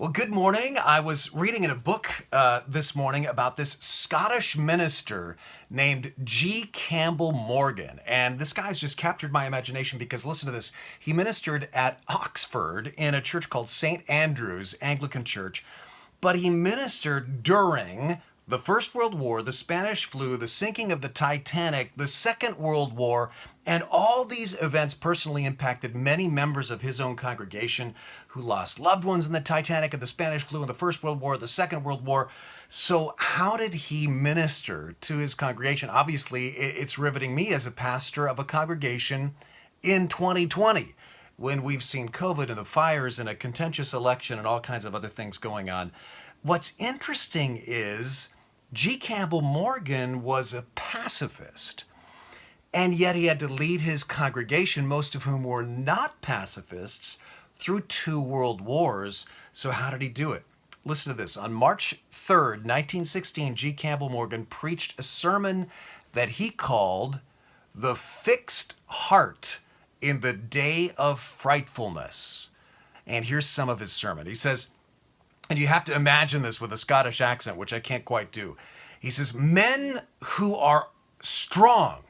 Well, good morning. I was reading in a book this morning about this Scottish minister named G. Campbell Morgan. And this guy's just captured my imagination because listen to this. He ministered at Oxford in a church called St. Andrew's Anglican Church, but he ministered during the First World War, the Spanish flu, the sinking of the Titanic, the Second World War, and all these events personally impacted many members of his own congregation who lost loved ones in the Titanic and the Spanish flu and the First World War, the Second World War. So how did he minister to his congregation? Obviously, it's riveting me as a pastor of a congregation in 2020 when we've seen COVID and the fires and a contentious election and all kinds of other things going on. What's interesting is G. Campbell Morgan was a pacifist, and yet he had to lead his congregation, most of whom were not pacifists, through 2 world wars. So how did he do it? Listen to this. On March 3rd, 1916, G. Campbell Morgan preached a sermon that he called "The Fixed Heart in the Day of Frightfulness." And here's some of his sermon. He says, and you have to imagine this with a Scottish accent, which I can't quite do. He says, "Men who are strong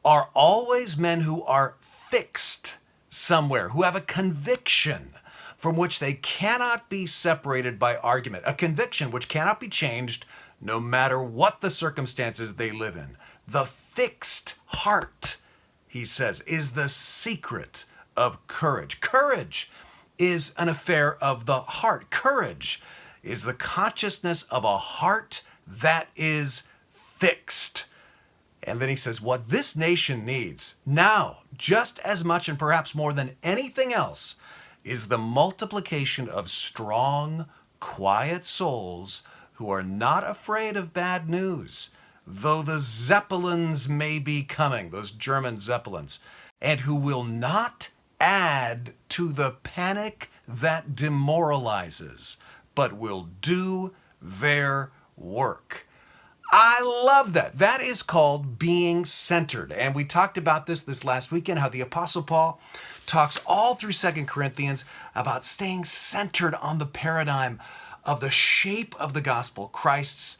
are always men who are fixed somewhere, who have a conviction from which they cannot be separated by argument, a conviction which cannot be changed no matter what the circumstances they live in. The fixed heart," he says, "is the secret of courage." Courage is an affair of the heart. Courage is the consciousness of a heart that is fixed. And then he says, what this nation needs now, just as much and perhaps more than anything else, is the multiplication of strong, quiet souls who are not afraid of bad news, though the Zeppelins may be coming, those German Zeppelins, and who will not add to the panic that demoralizes, but will do their work. I love that. That is called being centered. And we talked about this last weekend, how the Apostle Paul talks all through 2 Corinthians about staying centered on the paradigm of the shape of the gospel, Christ's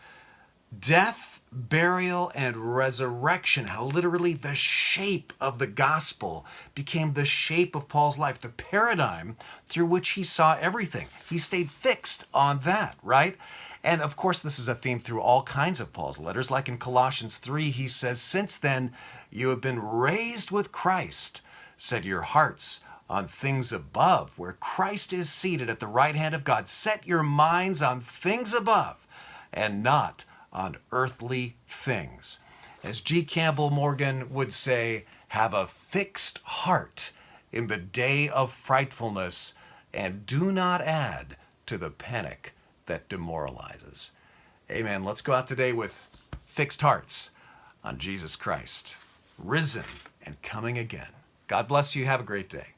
death, burial, and resurrection, how literally the shape of the gospel became the shape of Paul's life, the paradigm through which he saw everything. He stayed fixed on that, right? And of course, this is a theme through all kinds of Paul's letters. Like in Colossians 3, he says, "Since then, you have been raised with Christ. Set your hearts on things above, where Christ is seated at the right hand of God. Set your minds on things above and not on earthly things." As G. Campbell Morgan would say, have a fixed heart in the day of frightfulness, and do not add to the panic that demoralizes. Amen. Let's go out today with fixed hearts on Jesus Christ, risen and coming again. God bless you. Have a great day.